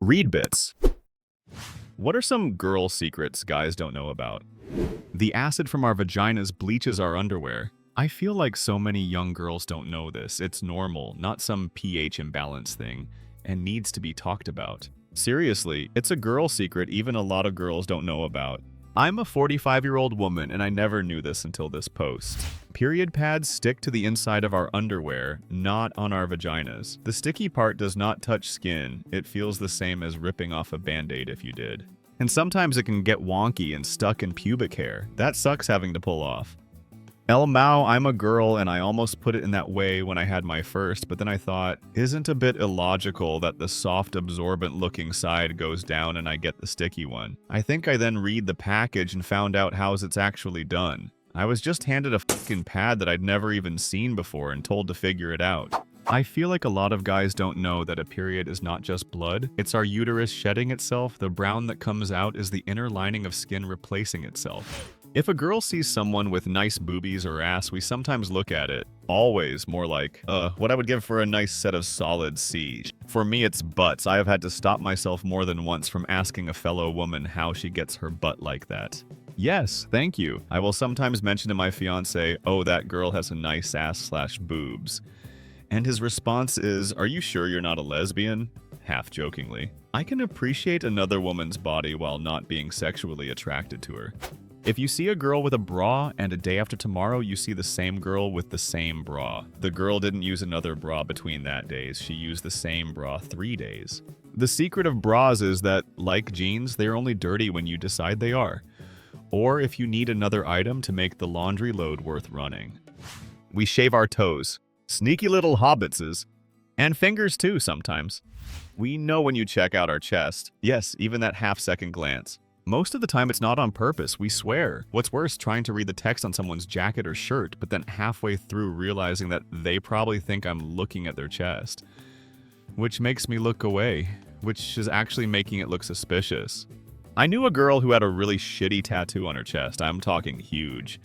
Read bits. What are some girl secrets guys don't know about? The acid from our vaginas bleaches our underwear. I feel like so many young girls don't know this. It's normal, not some pH imbalance thing, and needs to be talked about. Seriously, it's a girl secret even a lot of girls don't know about. I'm a 45-year-old woman and I never knew this until this post. Period pads stick to the inside of our underwear, not on our vaginas. The sticky part does not touch skin. It feels the same as ripping off a band-aid if you did. And sometimes it can get wonky and stuck in pubic hair. That sucks having to pull off. El Mao, I'm a girl and I almost put it in that way when I had my first, but then I thought, isn't a bit illogical that the soft absorbent looking side goes down and I get the sticky one. I think I then read the package and found out how it's actually done. I was just handed a fucking pad that I'd never even seen before and told to figure it out. I feel like a lot of guys don't know that a period is not just blood. It's our uterus shedding itself. The brown that comes out is the inner lining of skin replacing itself. If a girl sees someone with nice boobies or ass, we sometimes look at it. Always more like, what I would give for a nice set of solid C. For me, it's butts. I have had to stop myself more than once from asking a fellow woman how she gets her butt like that. Yes, thank you. I will sometimes mention to my fiance, oh, that girl has a nice ass/boobs. And his response is, are you sure you're not a lesbian? Half jokingly. I can appreciate another woman's body while not being sexually attracted to her. If you see a girl with a bra and a day after tomorrow you see the same girl with the same bra. The girl didn't use another bra between that days. She used the same bra 3 days. The secret of bras is that, like jeans, they're only dirty when you decide they are. Or if you need another item to make the laundry load worth running. We shave our toes. Sneaky little hobbitses. And fingers too sometimes. We know when you check out our chest. Yes, even that half-second glance. Most of the time it's not on purpose, we swear. What's worse, trying to read the text on someone's jacket or shirt, but then halfway through realizing that they probably think I'm looking at their chest. Which makes me look away, which is actually making it look suspicious. I knew a girl who had a really shitty tattoo on her chest. I'm talking huge.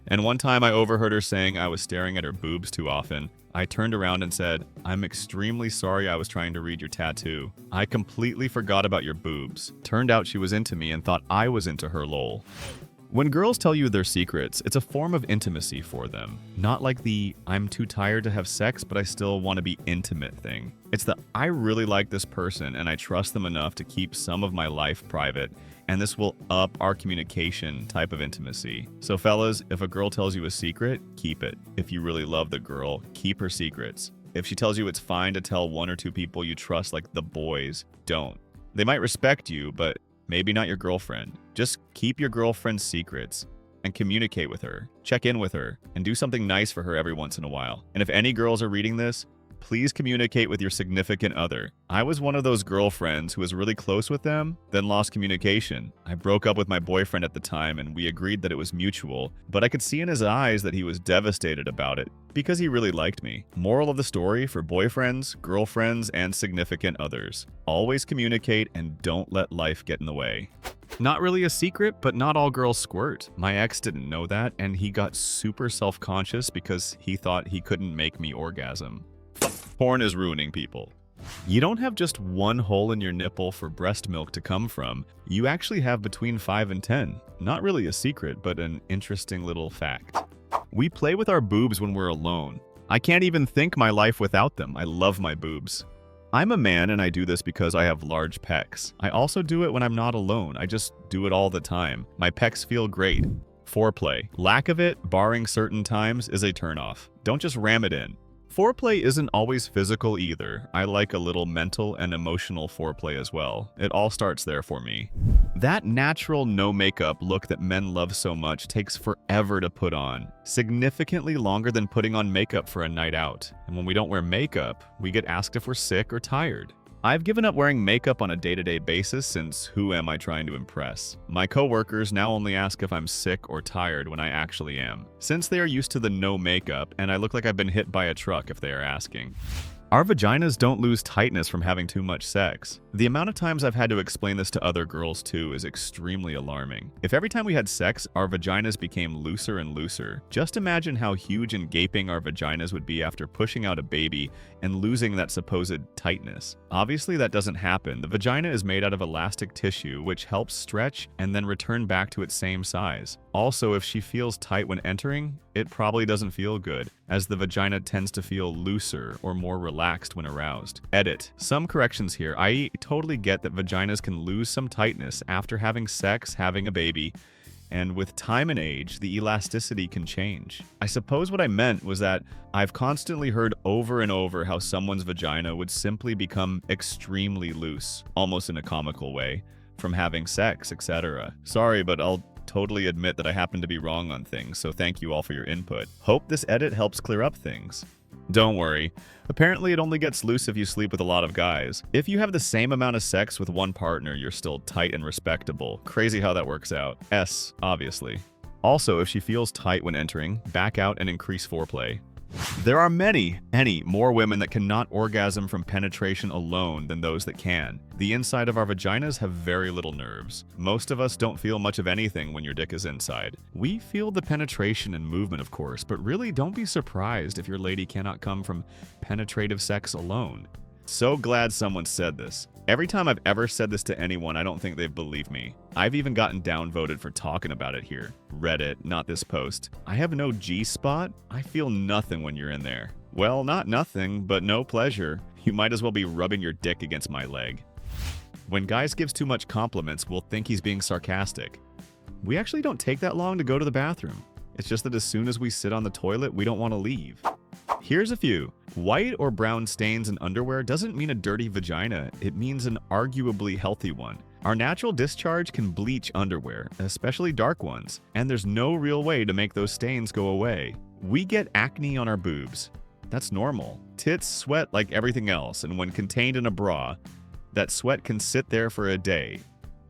And one time I overheard her saying I was staring at her boobs too often. I turned around and said, I'm extremely sorry I was trying to read your tattoo. I completely forgot about your boobs. Turned out she was into me and thought I was into her lol. When girls tell you their secrets, it's a form of intimacy for them. Not like the, I'm too tired to have sex but I still want to be intimate thing. It's the, I really like this person and I trust them enough to keep some of my life private, and this will up our communication type of intimacy. So fellas, if a girl tells you a secret, keep it. If you really love the girl, keep her secrets. If she tells you it's fine to tell 1 or 2 people you trust like the boys, don't. They might respect you, but maybe not your girlfriend. Just keep your girlfriend's secrets and communicate with her, check in with her, and do something nice for her every once in a while. And if any girls are reading this, please communicate with your significant other. I was one of those girlfriends who was really close with them, then lost communication. I broke up with my boyfriend at the time and we agreed that it was mutual, but I could see in his eyes that he was devastated about it because he really liked me. Moral of the story for boyfriends, girlfriends, and significant others. Always communicate and don't let life get in the way. Not really a secret, but not all girls squirt. My ex didn't know that and he got super self-conscious because he thought he couldn't make me orgasm. Porn is ruining people. You don't have just one hole in your nipple for breast milk to come from. You actually have between 5 and 10. Not really a secret, but an interesting little fact. We play with our boobs when we're alone. I can't even think my life without them. I love my boobs. I'm a man and I do this because I have large pecs. I also do it when I'm not alone. I just do it all the time. My pecs feel great. Foreplay. Lack of it, barring certain times, is a turnoff. Don't just ram it in. Foreplay isn't always physical either. I like a little mental and emotional foreplay as well. It all starts there for me. That natural no makeup look that men love so much takes forever to put on. Significantly longer than putting on makeup for a night out. And when we don't wear makeup, we get asked if we're sick or tired. I've given up wearing makeup on a day-to-day basis since who am I trying to impress? My coworkers now only ask if I'm sick or tired when I actually am, since they are used to the no makeup and I look like I've been hit by a truck if they are asking. Our vaginas don't lose tightness from having too much sex. The amount of times I've had to explain this to other girls too is extremely alarming. If every time we had sex, our vaginas became looser and looser, just imagine how huge and gaping our vaginas would be after pushing out a baby and losing that supposed tightness. Obviously that doesn't happen. The vagina is made out of elastic tissue, which helps stretch and then return back to its same size. Also, if she feels tight when entering, it probably doesn't feel good, as the vagina tends to feel looser or more relaxed when aroused. Edit. Some corrections here. I totally get that vaginas can lose some tightness after having sex, having a baby, and with time and age, the elasticity can change. I suppose what I meant was that I've constantly heard over and over how someone's vagina would simply become extremely loose, almost in a comical way, from having sex, etc. Sorry, but I'll totally admit that I happen to be wrong on things, so thank you all for your input. Hope this edit helps clear up things. Don't worry. Apparently it only gets loose if you sleep with a lot of guys. If you have the same amount of sex with one partner, you're still tight and respectable. Crazy how that works out. S, obviously. Also, if she feels tight when entering, back out and increase foreplay. There are many more women that cannot orgasm from penetration alone than those that can. The inside of our vaginas have very little nerves. Most of us don't feel much of anything when your dick is inside. We feel the penetration and movement, of course, but really don't be surprised if your lady cannot come from penetrative sex alone. So glad someone said this. Every time I've ever said this to anyone, I don't think they've believed me. I've even gotten downvoted for talking about it here. Reddit, not this post. I have no G-spot? I feel nothing when you're in there. Well, not nothing, but no pleasure. You might as well be rubbing your dick against my leg. When guys gives too much compliments, we'll think he's being sarcastic. We actually don't take that long to go to the bathroom. It's just that as soon as we sit on the toilet, we don't want to leave. Here's a few. White or brown stains in underwear doesn't mean a dirty vagina, it means an arguably healthy one. Our natural discharge can bleach underwear, especially dark ones, and there's no real way to make those stains go away. We get acne on our boobs. That's normal. Tits sweat like everything else, and when contained in a bra, that sweat can sit there for a day,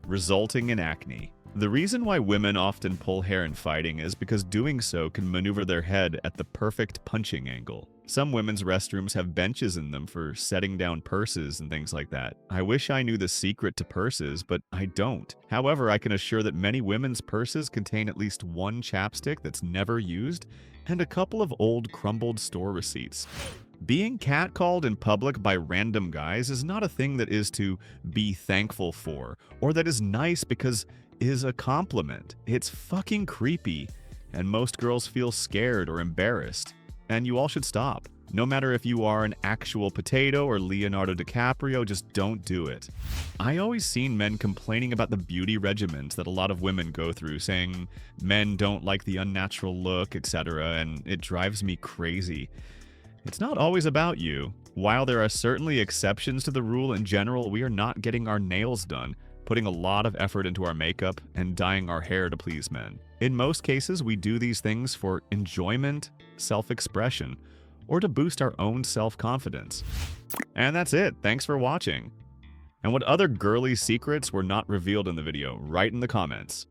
resulting in acne. The reason why women often pull hair in fighting is because doing so can maneuver their head at the perfect punching angle. Some women's restrooms have benches in them for setting down purses and things like that. I wish I knew the secret to purses, but I don't. However, I can assure that many women's purses contain at least one chapstick that's never used and a couple of old crumbled store receipts. Being catcalled in public by random guys is not a thing that is to be thankful for, or that is nice because is a compliment. It's fucking creepy, and most girls feel scared or embarrassed. And you all should stop. No matter if you are an actual potato or Leonardo DiCaprio, just don't do it. I always seen men complaining about the beauty regimens that a lot of women go through, saying men don't like the unnatural look, etc., and it drives me crazy. It's not always about you. While there are certainly exceptions to the rule in general, we are not getting our nails done, putting a lot of effort into our makeup, and dyeing our hair to please men. In most cases, we do these things for enjoyment, self-expression, or to boost our own self-confidence. And that's it. Thanks for watching. And what other girly secrets were not revealed in the video? Write in the comments.